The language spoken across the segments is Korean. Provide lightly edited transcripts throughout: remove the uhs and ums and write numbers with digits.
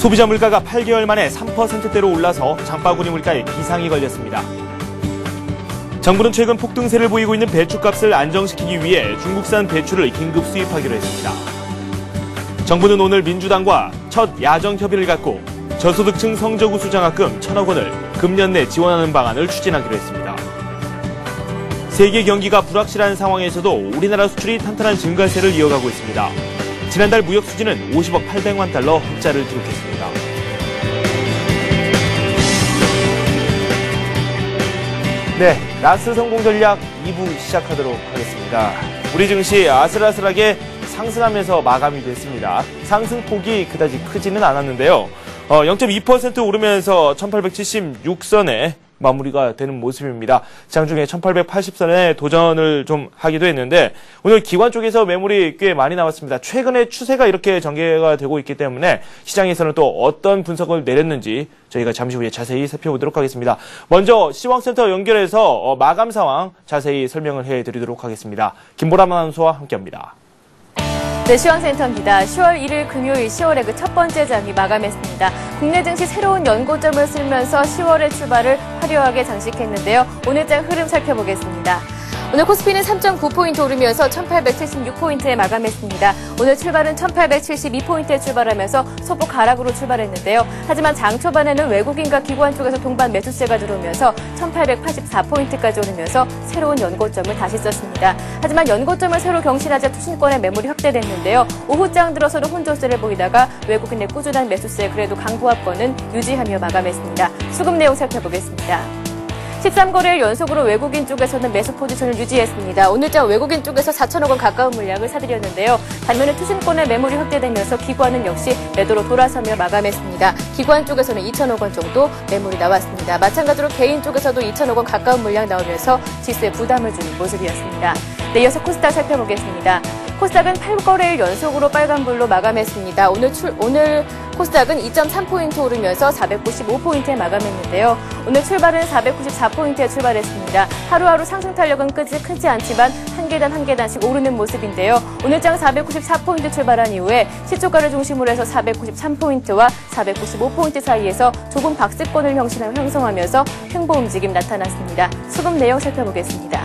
소비자 물가가 8개월 만에 3%대로 올라서 장바구니 물가에 기상이 걸렸습니다. 정부는 최근 폭등세를 보이고 있는 배추값을 안정시키기 위해 중국산 배추를 긴급 수입하기로 했습니다. 정부는 오늘 민주당과 첫 야정 협의를 갖고 저소득층 성저구수 장학금 1,000억 원을 금년 내 지원하는 방안을 추진하기로 했습니다. 세계 경기가 불확실한 상황에서도 우리나라 수출이 탄탄한 증가세를 이어가고 있습니다. 지난달 무역 수지는 50억 800만 달러 흑자를 기록했습니다. 네, 라스 성공 전략 2부 시작하도록 하겠습니다. 우리 증시 아슬아슬하게 상승하면서 마감이 됐습니다. 상승폭이 그다지 크지는 않았는데요. 0.2% 오르면서 1876선에 마무리가 되는 모습입니다. 장중에 1880선에 도전을 좀 하기도 했는데 오늘 기관 쪽에서 매물이 꽤 많이 나왔습니다. 최근에 추세가 이렇게 전개가 되고 있기 때문에 시장에서는 또 어떤 분석을 내렸는지 저희가 잠시 후에 자세히 살펴보도록 하겠습니다. 먼저 시황센터 연결해서 마감 상황 자세히 설명을 해드리도록 하겠습니다. 김보람 아나운서와 함께합니다. 네, 시황센터입니다. 10월 1일 금요일 10월의 그 첫 번째 장이 마감했습니다. 국내 증시 새로운 연고점을 쓸면서 10월의 출발을 화려하게 장식했는데요. 오늘 장 흐름 살펴보겠습니다. 오늘 코스피는 3.9포인트 오르면서 1876포인트에 마감했습니다. 오늘 출발은 1872포인트에 출발하면서 소폭 하락으로 출발했는데요. 하지만 장 초반에는 외국인과 기관 쪽에서 동반 매수세가 들어오면서 1884포인트까지 오르면서 새로운 연고점을 다시 썼습니다. 하지만 연고점을 새로 경신하자 투신권의 매물이 확대됐는데요. 오후장 들어서는 혼조세를 보이다가 외국인의 꾸준한 매수세 그래도 강보합권은 유지하며 마감했습니다. 수급 내용 살펴보겠습니다. 13거래일 연속으로 외국인 쪽에서는 매수 포지션을 유지했습니다. 오늘장 외국인 쪽에서 4천억 원 가까운 물량을 사들였는데요. 반면에 투신권의 매물이 확대되면서 기관은 역시 매도로 돌아서며 마감했습니다. 기관 쪽에서는 2천억 원 정도 매물이 나왔습니다. 마찬가지로 개인 쪽에서도 2천억 원 가까운 물량 나오면서 지수에 부담을 주는 모습이었습니다. 네, 이어서 코스닥 살펴보겠습니다. 코스닥은 8거래일 연속으로 빨간불로 마감했습니다. 오늘 코스닥은 2.3포인트 오르면서 495포인트에 마감했는데요. 오늘 출발은 494포인트에 출발했습니다. 하루하루 상승 탄력은 크지 않지만 한 계단씩 오르는 모습인데요. 오늘 장 494포인트 출발한 이후에 시초가를 중심으로 해서 493포인트와 495포인트 사이에서 좁은 박스권을 형성하면서 횡보 움직임 나타났습니다. 수급 내용 살펴보겠습니다.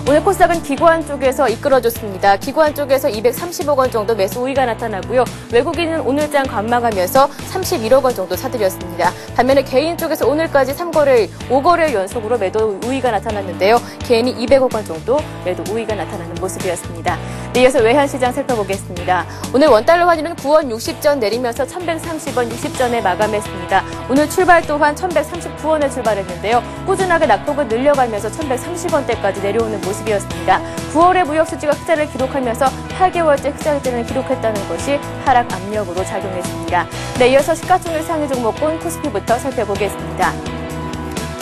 오늘 코스닥은 기관 쪽에서 이끌어줬습니다. 기관 쪽에서 230억 원 정도 매수 우위가 나타나고요. 외국인은 오늘장 관망하면서 31억 원 정도 사들였습니다. 반면에 개인 쪽에서 오늘까지 5거래일 연속으로 매도 우위가 나타났는데요. 개인이 200억 원 정도 매도 우위가 나타나는 모습이었습니다. 네, 이어서 외환시장 살펴보겠습니다. 오늘 원달러 환율은 9원 60전 내리면서 1130원 60전에 마감했습니다. 오늘 출발 또한 1139원에 출발했는데요. 꾸준하게 낙폭을 늘려가면서 1130원대까지 내려오는 모습이었습니다. 9월의 무역 수지가 흑자를 기록하면서 8개월째 흑자를 기록했다는 것이 하락 압력으로 작용했습니다. 네, 이어서 시가총액 상위 종목군 코스피부터 살펴보겠습니다.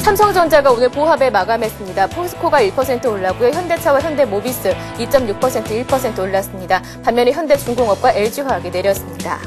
삼성전자가 오늘 보합에 마감했습니다. 포스코가 1% 올랐고요. 현대차와 현대모비스 2.6%, 1% 올랐습니다. 반면에 현대중공업과 LG화학이 내렸습니다.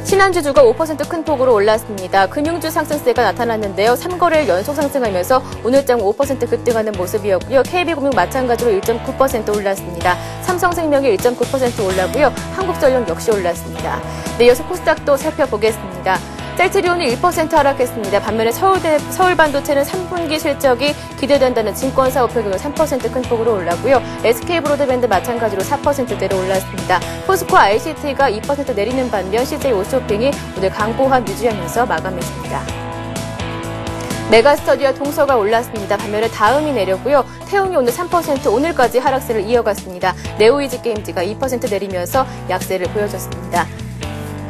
신한주주가 5% 큰 폭으로 올랐습니다. 금융주 상승세가 나타났는데요. 3거래일 연속 상승하면서 오늘장 5% 급등하는 모습이었고요. KB금융 마찬가지로 1.9% 올랐습니다. 삼성생명이 1.9% 올랐고요. 한국전력 역시 올랐습니다. 네, 이어서 코스닥도 살펴보겠습니다. 셀트리온이 1% 하락했습니다. 반면에 서울반도체는 3분기 실적이 기대된다는 증권사 우표금은 3% 큰 폭으로 올랐고요. SK브로드밴드 마찬가지로 4%대로 올랐습니다. 포스코 ICT가 2% 내리는 반면 CJ 오쇼핑이 오늘 강보합 유지하면서 마감했습니다. 메가스터디와 동서가 올랐습니다. 반면에 다음이 내렸고요. 태웅이 오늘 3% 오늘까지 하락세를 이어갔습니다. 네오이지게임즈가 2% 내리면서 약세를 보여줬습니다.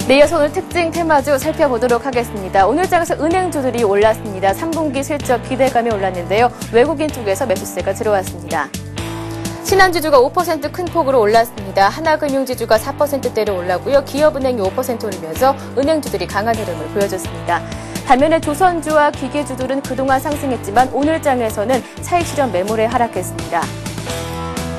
네, 이어서 오늘 특징 테마주 살펴보도록 하겠습니다. 오늘 장에서 은행주들이 올랐습니다. 3분기 실적 기대감이 올랐는데요. 외국인 쪽에서 매수세가 들어왔습니다. 신한지주가 5% 큰 폭으로 올랐습니다. 하나금융지주가 4%대로 올랐고요. 기업은행이 5% 오르면서 은행주들이 강한 흐름을 보여줬습니다. 반면에 조선주와 기계주들은 그동안 상승했지만 오늘 장에서는 차익실현 매물에 하락했습니다.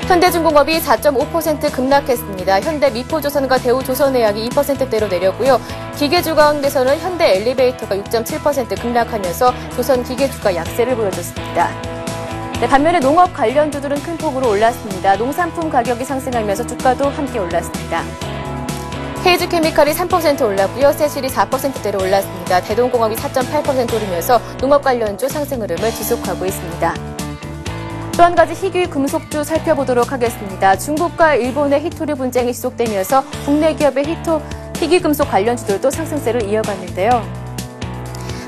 현대중공업이 4.5% 급락했습니다. 현대미포조선과 대우조선해양이 2%대로 내렸고요. 기계주 가운데서는 현대엘리베이터가 6.7% 급락하면서 조선기계주가 약세를 보여줬습니다. 네, 반면에 농업 관련주들은 큰 폭으로 올랐습니다. 농산품 가격이 상승하면서 주가도 함께 올랐습니다. KG케미칼이 3% 올랐고요. 세실이 4%대로 올랐습니다. 대동공업이 4.8% 오르면서 농업 관련주 상승 흐름을 지속하고 있습니다. 또 한 가지 희귀 금속주 살펴보도록 하겠습니다. 중국과 일본의 히토류 분쟁이 지속되면서 국내 기업의 희귀 금속 관련주들도 상승세를 이어갔는데요.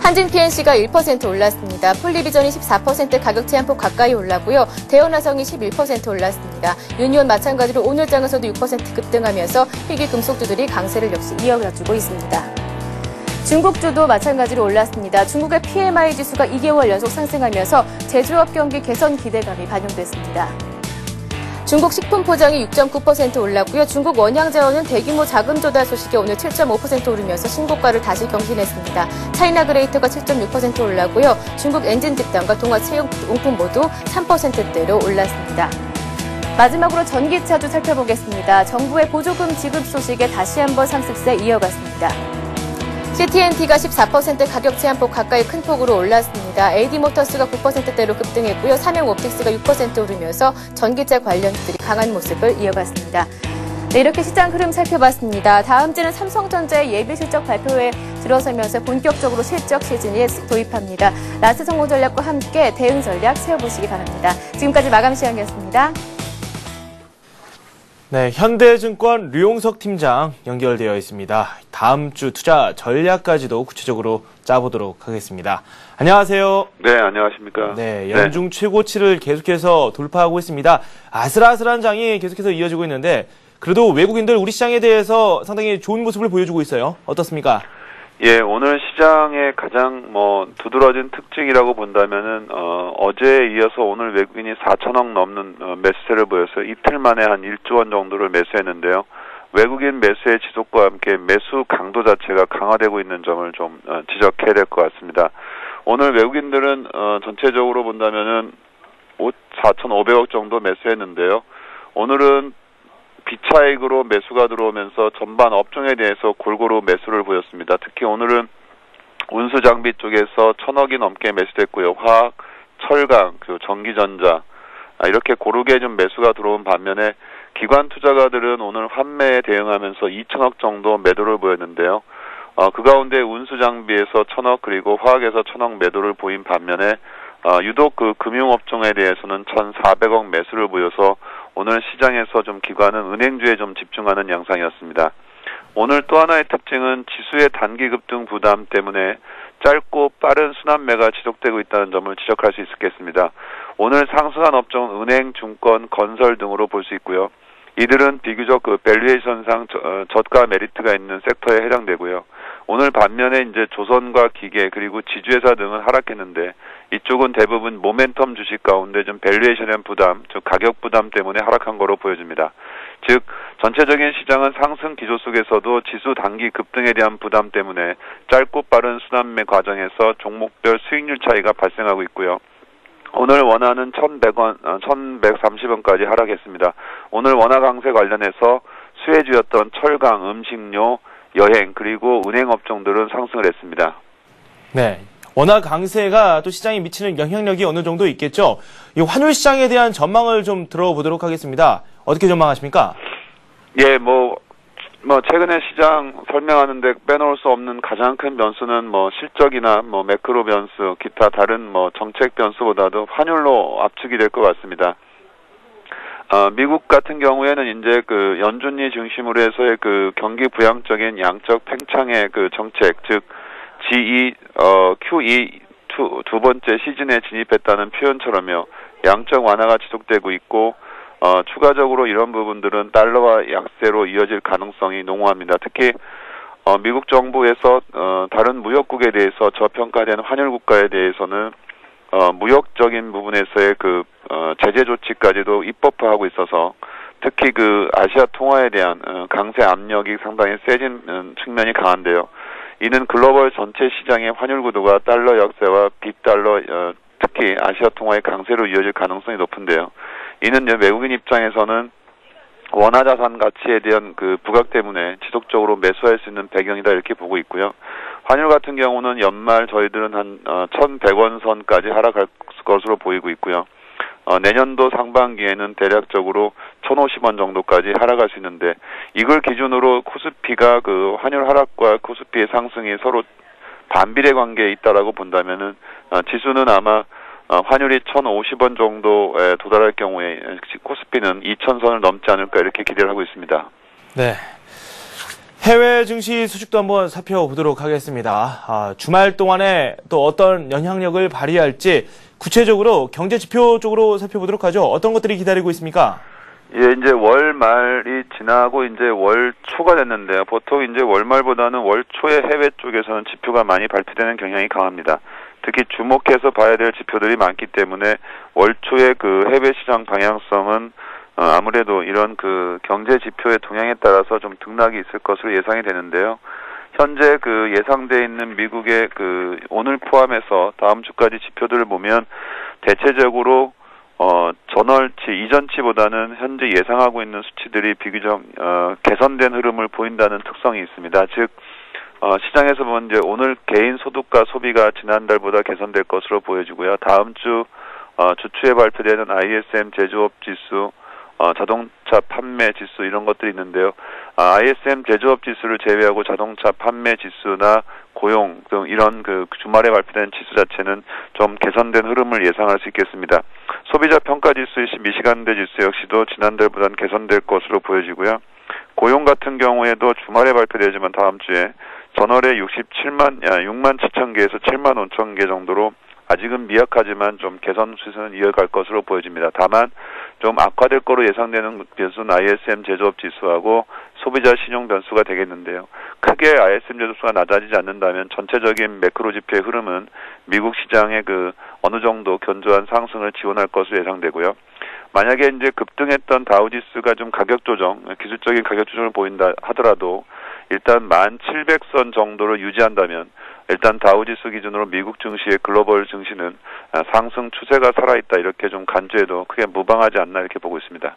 한진 PNC가 1% 올랐습니다. 폴리비전이 14% 가격 제한폭 가까이 올랐고요. 대연화성이 11% 올랐습니다. 유니온 마찬가지로 오늘 장에서도 6% 급등하면서 희귀 금속주들이 강세를 역시 이어가주고 있습니다. 중국주도 마찬가지로 올랐습니다. 중국의 PMI 지수가 2개월 연속 상승하면서 제조업 경기 개선 기대감이 반영됐습니다. 중국 식품 포장이 6.9% 올랐고요. 중국 원양자원은 대규모 자금 조달 소식에 오늘 7.5% 오르면서 신고가를 다시 경신했습니다. 차이나 그레이터가 7.6% 올랐고요. 중국 엔진 집단과 동아 체육용품 모두 3%대로 올랐습니다. 마지막으로 전기차도 살펴보겠습니다. 정부의 보조금 지급 소식에 다시 한번 상승세 이어갔습니다. CT&T가 14% 가격 제한폭 가까이 큰 폭으로 올랐습니다. AD모터스가 9%대로 급등했고요. 삼양옵틱스가 6% 오르면서 전기차 관련주들이 강한 모습을 이어갔습니다. 네, 이렇게 시장 흐름 살펴봤습니다. 다음 주는 삼성전자의 예비 실적 발표에 들어서면서 본격적으로 실적 시즌에 도입합니다. 라스 성공 전략과 함께 대응 전략 세워보시기 바랍니다. 지금까지 마감 시간이었습니다. 네, 현대증권 류용석 팀장 연결되어 있습니다. 다음 주 투자 전략까지도 구체적으로 짜보도록 하겠습니다. 안녕하세요. 네, 안녕하십니까. 네, 연중 최고치를 계속해서 돌파하고 있습니다. 아슬아슬한 장이 계속해서 이어지고 있는데 그래도 외국인들 우리 시장에 대해서 상당히 좋은 모습을 보여주고 있어요. 어떻습니까? 예, 오늘 시장의 가장 두드러진 특징이라고 본다면은 어제에 이어서 오늘 외국인이 4천억 넘는 매수세를 보여서 이틀 만에 한 1조 원 정도를 매수했는데요. 외국인 매수의 지속과 함께 매수 강도 자체가 강화되고 있는 점을 좀 지적해야 될 것 같습니다. 오늘 외국인들은 전체적으로 본다면은 4,500억 정도 매수했는데요. 오늘은 비차익으로 매수가 들어오면서 전반 업종에 대해서 골고루 매수를 보였습니다. 특히 오늘은 운수장비 쪽에서 1,000억이 넘게 매수됐고요. 화학, 철강, 그리고 전기전자 이렇게 고르게 좀 매수가 들어온 반면에 기관 투자가들은 오늘 환매에 대응하면서 2,000억 정도 매도를 보였는데요. 그 가운데 운수장비에서 1,000억 그리고 화학에서 1,000억 매도를 보인 반면에 유독 그 금융업종에 대해서는 1,400억 매수를 보여서 오늘 시장에서 좀 기관은 은행주에 좀 집중하는 양상이었습니다. 오늘 또 하나의 특징은 지수의 단기 급등 부담 때문에 짧고 빠른 순환매가 지속되고 있다는 점을 지적할 수 있겠습니다. 오늘 상승한 업종은 은행, 증권, 건설 등으로 볼 수 있고요. 이들은 비교적 그 밸류에이션상 저가 메리트가 있는 섹터에 해당되고요. 오늘 반면에 이제 조선과 기계 그리고 지주회사 등은 하락했는데 이쪽은 대부분 모멘텀 주식 가운데 좀 밸류에이션의 부담, 즉 가격 부담 때문에 하락한 거로 보여집니다. 즉 전체적인 시장은 상승 기조 속에서도 지수 단기 급등에 대한 부담 때문에 짧고 빠른 순환매 과정에서 종목별 수익률 차이가 발생하고 있고요. 오늘 원화는 1,100원, 1,130원까지 하락했습니다. 오늘 원화 강세 관련해서 수혜주였던 철강, 음식료, 여행 그리고 은행 업종들은 상승을 했습니다. 네, 원화 강세가 또 시장에 미치는 영향력이 어느 정도 있겠죠. 이 환율 시장에 대한 전망을 좀 들어보도록 하겠습니다. 어떻게 전망하십니까? 예, 최근에 시장 설명하는데 빼놓을 수 없는 가장 큰 변수는 실적이나 매크로 변수, 기타 다른 정책 변수보다도 환율로 압축이 될 것 같습니다. 미국 같은 경우에는 이제 그 연준이 중심으로 해서의 그 경기 부양적인 양적 팽창의 그 정책, 즉 QE 두 번째 시즌에 진입했다는 표현처럼요. 양적 완화가 지속되고 있고 추가적으로 이런 부분들은 달러와 약세로 이어질 가능성이 농후합니다. 특히 미국 정부에서 다른 무역국에 대해서 저평가된 환율 국가에 대해서는 무역적인 부분에서의 그 제재 조치까지도 입법화하고 있어서 특히 그 아시아 통화에 대한 강세 압력이 상당히 세진 측면이 강한데요. 이는 글로벌 전체 시장의 환율 구도가 달러 약세와 빗달러 특히 아시아 통화의 강세로 이어질 가능성이 높은데요. 이는 외국인 입장에서는 원화 자산 가치에 대한 그 부각 때문에 지속적으로 매수할 수 있는 배경이다 이렇게 보고 있고요. 환율 같은 경우는 연말 저희들은 한 1,100원 선까지 하락할 것으로 보이고 있고요. 내년도 상반기에는 대략적으로 1,050원 정도까지 하락할 수 있는데, 이걸 기준으로 코스피가 그 환율 하락과 코스피의 상승이 서로 반비례 관계에 있다라고 본다면은 지수는 아마 환율이 1,050원 정도에 도달할 경우에 코스피는 2,000선을 넘지 않을까 이렇게 기대를 하고 있습니다. 네. 해외 증시 소식도 한번 살펴보도록 하겠습니다. 주말 동안에 또 어떤 영향력을 발휘할지 구체적으로 경제 지표 쪽으로 살펴보도록 하죠. 어떤 것들이 기다리고 있습니까? 예, 이제 월 말이 지나고 이제 월 초가 됐는데요. 보통 이제 월 말보다는 월 초에 해외 쪽에서는 지표가 많이 발표되는 경향이 강합니다. 특히 주목해서 봐야 될 지표들이 많기 때문에 월 초에 그 해외 시장 방향성은 아무래도 이런 그 경제 지표의 동향에 따라서 좀 등락이 있을 것으로 예상이 되는데요. 현재 그 예상돼 있는 미국의 그 오늘 포함해서 다음 주까지 지표들을 보면 대체적으로 전월치 이전치보다는 현재 예상하고 있는 수치들이 비교적 개선된 흐름을 보인다는 특성이 있습니다. 즉 시장에서 보면 이제 오늘 개인 소득과 소비가 지난달보다 개선될 것으로 보여지고요. 다음 주 주초에 발표되는 ISM 제조업 지수, 자동차 판매 지수 이런 것들이 있는데요. ISM 제조업 지수를 제외하고 자동차 판매 지수나 고용 등 이런 그 주말에 발표된 지수 자체는 좀 개선된 흐름을 예상할 수 있겠습니다. 소비자 평가 지수이신 미시간대 지수 역시도 지난달보다는 개선될 것으로 보여지고요. 고용 같은 경우에도 주말에 발표되지만 다음 주에 전월에 6만 7천 개에서 7만 5천 개 정도로 아직은 미약하지만 좀 개선 추세는 이어갈 것으로 보여집니다. 다만 좀 악화될 거로 예상되는 변수는 ISM 제조업 지수하고 소비자 신용 변수가 되겠는데요. 크게 ISM 제조수가 낮아지지 않는다면 전체적인 매크로 지표의 흐름은 미국 시장의 그 어느 정도 견조한 상승을 지원할 것으로 예상되고요. 만약에 이제 급등했던 다우지수가 좀 가격 조정, 기술적인 가격 조정을 보인다 하더라도 일단 1,700선 정도를 유지한다면 일단 다우지수 기준으로 미국 증시의 글로벌 증시는 상승 추세가 살아있다 이렇게 좀 간주해도 크게 무방하지 않나 이렇게 보고 있습니다.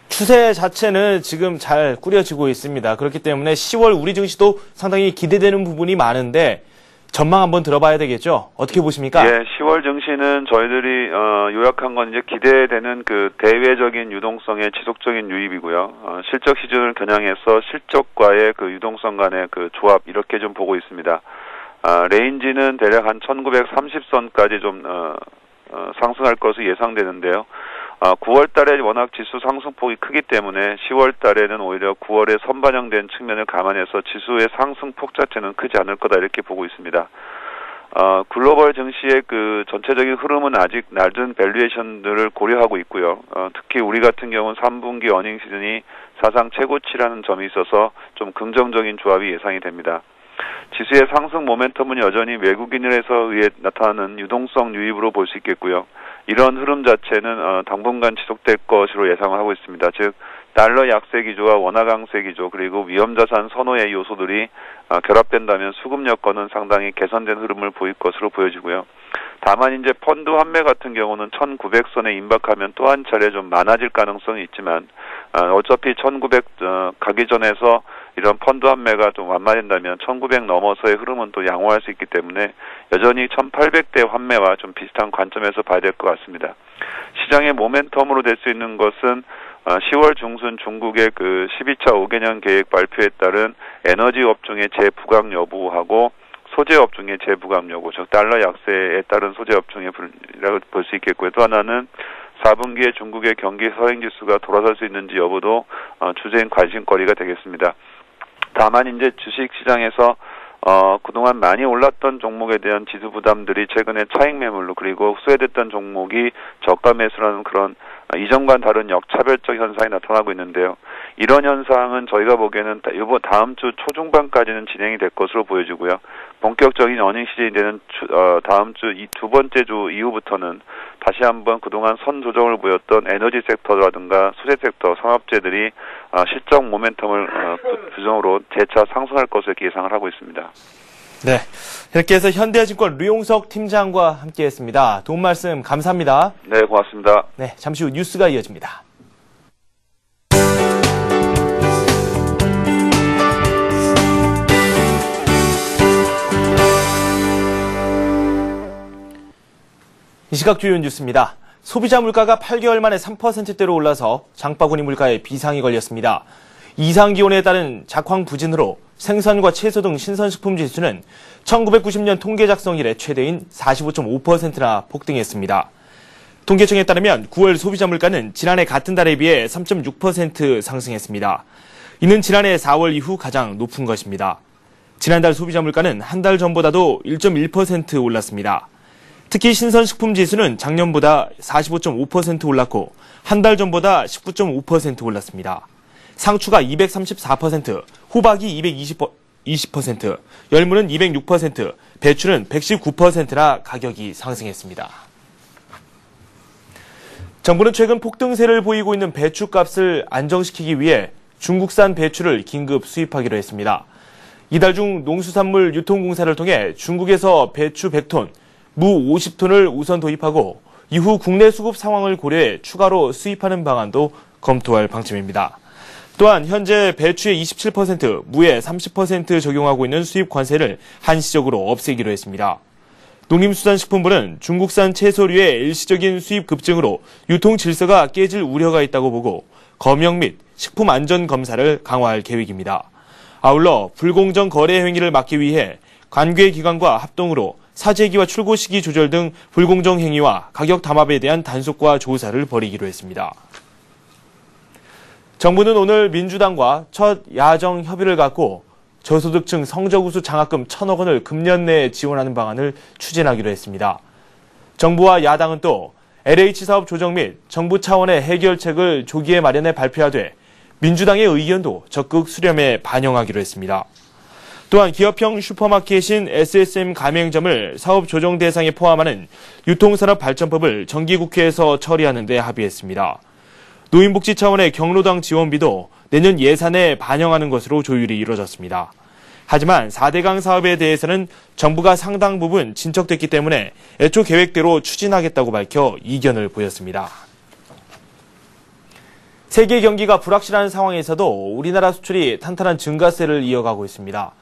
추세 자체는 지금 잘 꾸려지고 있습니다. 그렇기 때문에 10월 우리 증시도 상당히 기대되는 부분이 많은데 전망 한번 들어봐야 되겠죠? 어떻게 보십니까? 예, 10월 증시는 저희들이 요약한 건 이제 기대되는 그 대외적인 유동성의 지속적인 유입이고요. 실적 시즌을 겨냥해서 실적과의 그 유동성 간의 그 조합 이렇게 좀 보고 있습니다. 레인지는 대략 한 1930선까지 좀 상승할 것으로 예상되는데요. 9월 달에 워낙 지수 상승폭이 크기 때문에 10월 달에는 오히려 9월에 선반영된 측면을 감안해서 지수의 상승폭 자체는 크지 않을 거다 이렇게 보고 있습니다. 글로벌 증시의 그 전체적인 흐름은 아직 낮은 밸류에이션들을 고려하고 있고요. 특히 우리 같은 경우는 3분기 어닝 시즌이 사상 최고치라는 점이 있어서 좀 긍정적인 조합이 예상이 됩니다. 지수의 상승 모멘텀은 여전히 외국인들에서 의해 나타나는 유동성 유입으로 볼 수 있겠고요. 이런 흐름 자체는 당분간 지속될 것으로 예상을 하고 있습니다. 즉 달러 약세 기조와 원화 강세 기조 그리고 위험자산 선호의 요소들이 결합된다면 수급 여건은 상당히 개선된 흐름을 보일 것으로 보여지고요. 다만 이제 펀드 환매 같은 경우는 1900선에 임박하면 또 한 차례 좀 많아질 가능성이 있지만 어차피 1900 가기 전에서 이런 펀드 환매가 좀 완화된다면 1900 넘어서의 흐름은 또 양호할 수 있기 때문에 여전히 1800대 환매와 좀 비슷한 관점에서 봐야 될 것 같습니다. 시장의 모멘텀으로 될 수 있는 것은 10월 중순 중국의 그 12차 5개년 계획 발표에 따른 에너지 업종의 재부각 여부하고 소재 업종의 재부각 여부, 즉 달러 약세에 따른 소재 업종의 불이라고 볼 수 있겠고요. 또 하나는 4분기에 중국의 경기 서행 지수가 돌아설 수 있는지 여부도 주된 관심거리가 되겠습니다. 다만 이제 주식 시장에서 그동안 많이 올랐던 종목에 대한 지수 부담들이 최근에 차익 매물로 그리고 후회됐던 종목이 저가 매수라는 그런 이전과는 다른 역차별적 현상이 나타나고 있는데요. 이런 현상은 저희가 보기에는 다음 주 초중반까지는 진행이 될 것으로 보여지고요. 본격적인 어닝 시즌이 되는 다음 주 이 두 번째 주 이후부터는 다시 한번 그동안 선 조정을 보였던 에너지 섹터라든가 소재 섹터, 산업재들이 실적 모멘텀을 부정으로 재차 상승할 것으로 이렇게 예상을 하고 있습니다. 네, 이렇게 해서 현대해증권 류용석 팀장과 함께했습니다. 도움 말씀 감사합니다. 네, 고맙습니다. 네, 잠시 후 뉴스가 이어집니다. 이 시각 주요 뉴스입니다. 소비자 물가가 8개월 만에 3%대로 올라서 장바구니 물가에 비상이 걸렸습니다. 이상 기온에 따른 작황 부진으로 생선과 채소 등 신선식품 지수는 1990년 통계 작성 이래 최대인 45.5%나 폭등했습니다. 통계청에 따르면 9월 소비자 물가는 지난해 같은 달에 비해 3.6% 상승했습니다. 이는 지난해 4월 이후 가장 높은 것입니다. 지난달 소비자 물가는 한 달 전보다도 1.1% 올랐습니다. 특히 신선식품 지수는 작년보다 45.5% 올랐고 한 달 전보다 19.5% 올랐습니다. 상추가 234%, 호박이 220%, 열무는 206%, 배추는 119%나 가격이 상승했습니다. 정부는 최근 폭등세를 보이고 있는 배추값을 안정시키기 위해 중국산 배추를 긴급 수입하기로 했습니다. 이달 중 농수산물 유통공사를 통해 중국에서 배추 100톤, 무 50톤을 우선 도입하고 이후 국내 수급 상황을 고려해 추가로 수입하는 방안도 검토할 방침입니다. 또한 현재 배추의 27%, 무의 30% 적용하고 있는 수입 관세를 한시적으로 없애기로 했습니다. 농림수산식품부는 중국산 채소류의 일시적인 수입 급증으로 유통 질서가 깨질 우려가 있다고 보고 검역 및 식품 안전 검사를 강화할 계획입니다. 아울러 불공정 거래 행위를 막기 위해 관계기관과 합동으로 사재기와 출고 시기 조절 등 불공정 행위와 가격 담합에 대한 단속과 조사를 벌이기로 했습니다. 정부는 오늘 민주당과 첫 야정 협의를 갖고 저소득층 성적우수 장학금 1,000억 원을 금년 내에 지원하는 방안을 추진하기로 했습니다. 정부와 야당은 또 LH 사업 조정 및 정부 차원의 해결책을 조기에 마련해 발표하되 민주당의 의견도 적극 수렴해 반영하기로 했습니다. 또한 기업형 슈퍼마켓인 SSM 가맹점을 사업 조정 대상에 포함하는 유통산업발전법을 정기국회에서 처리하는 데 합의했습니다. 노인복지 차원의 경로당 지원비도 내년 예산에 반영하는 것으로 조율이 이루어졌습니다. 하지만 4대강 사업에 대해서는 정부가 상당 부분 진척됐기 때문에 애초 계획대로 추진하겠다고 밝혀 이견을 보였습니다. 세계 경기가 불확실한 상황에서도 우리나라 수출이 탄탄한 증가세를 이어가고 있습니다.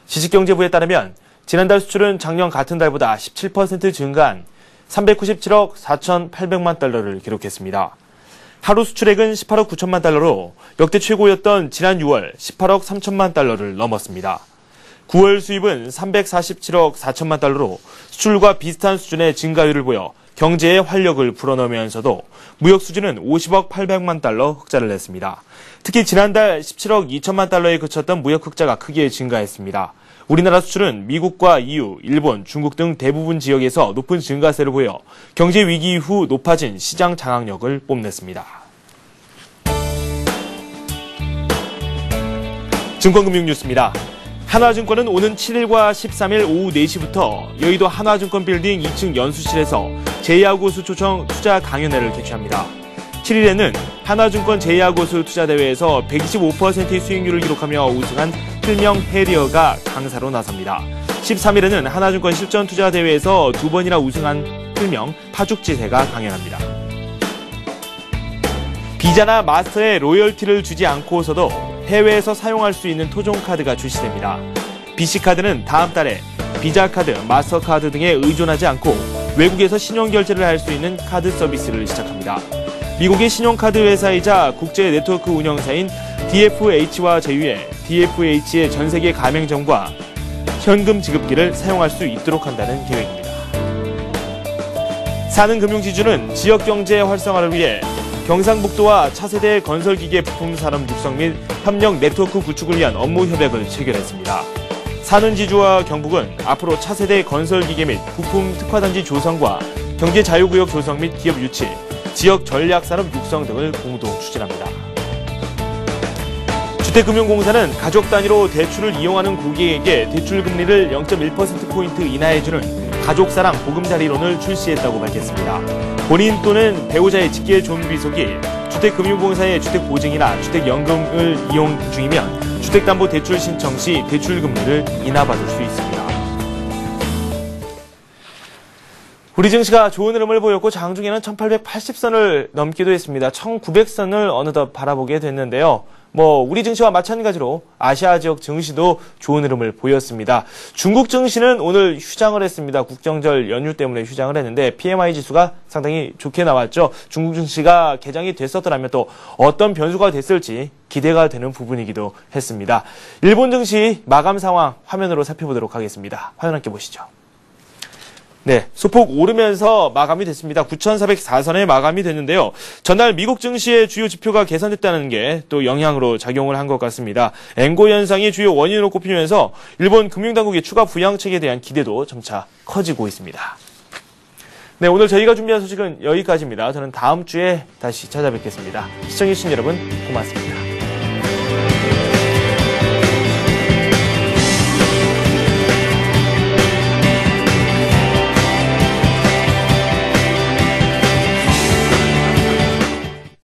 지식경제부에 따르면 지난달 수출은 작년 같은 달보다 17% 증가한 397억 4,800만 달러를 기록했습니다. 하루 수출액은 18억 9천만 달러로 역대 최고였던 지난 6월 18억 3천만 달러를 넘었습니다. 9월 수입은 347억 4천만 달러로 수출과 비슷한 수준의 증가율을 보여 경제에 활력을 불어넣으면서도 무역 수지는 50억 800만 달러 흑자를 냈습니다. 특히 지난달 17억 2천만 달러에 그쳤던 무역 흑자가 크게 증가했습니다. 우리나라 수출은 미국과 EU, 일본, 중국 등 대부분 지역에서 높은 증가세를 보여 경제 위기 이후 높아진 시장 장악력을 뽐냈습니다. 증권금융 뉴스입니다. 한화증권은 오는 7일과 13일 오후 4시부터 여의도 한화증권 빌딩 2층 연수실에서 제2야구수 초청 투자 강연회를 개최합니다. 7일에는 한화증권 제2야구수 투자대회에서 125%의 수익률을 기록하며 우승한 필명 해리어가 강사로 나섭니다. 13일에는 한화증권 실전투자대회에서 2번이나 우승한 필명 파죽지세가 강연합니다. 비자나 마스터에 로열티를 주지 않고서도 해외에서 사용할 수 있는 토종카드가 출시됩니다. BC카드는 다음 달에 비자카드, 마스터카드 등에 의존하지 않고 외국에서 신용결제를 할 수 있는 카드 서비스를 시작합니다. 미국의 신용카드 회사이자 국제 네트워크 운영사인 DFH와 제휴해 DFH의 전 세계 가맹점과 현금 지급기를 사용할 수 있도록 한다는 계획입니다. 사는금융지주는 지역경제 활성화를 위해 경상북도와 차세대 건설기계 부품산업 육성 및 협력 네트워크 구축을 위한 업무 협약을 체결했습니다. 사는지주와 경북은 앞으로 차세대 건설기계 및 부품 특화단지 조성과 경제자유구역 조성 및 기업 유치, 지역 전략산업 육성 등을 공동 추진합니다. 주택금융공사는 가족 단위로 대출을 이용하는 고객에게 대출 금리를 0.1%포인트 인하해주는 가족사랑 보금자리론을 출시했다고 밝혔습니다. 본인 또는 배우자의 직계 존비속이 주택금융공사의 주택보증이나 주택연금을 이용 중이면 주택담보대출 신청 시 대출금리를 인하받을 수 있습니다. 우리 증시가 좋은 흐름을 보였고 장중에는 1880선을 넘기도 했습니다. 1900선을 어느덧 바라보게 됐는데요. 우리 증시와 마찬가지로 아시아 지역 증시도 좋은 흐름을 보였습니다. 중국 증시는 오늘 휴장을 했습니다. 국정절 연휴 때문에 휴장을 했는데 PMI 지수가 상당히 좋게 나왔죠. 중국 증시가 개장이 됐었더라면 또 어떤 변수가 됐을지 기대가 되는 부분이기도 했습니다. 일본 증시 마감 상황 화면으로 살펴보도록 하겠습니다. 화면 함께 보시죠. 네, 소폭 오르면서 마감이 됐습니다. 9,404선에 마감이 됐는데요. 전날 미국 증시의 주요 지표가 개선됐다는 게 또 영향으로 작용을 한 것 같습니다. 엔고 현상이 주요 원인으로 꼽히면서 일본 금융당국의 추가 부양책에 대한 기대도 점차 커지고 있습니다. 네, 오늘 저희가 준비한 소식은 여기까지입니다. 저는 다음 주에 다시 찾아뵙겠습니다. 시청해주신 여러분 고맙습니다.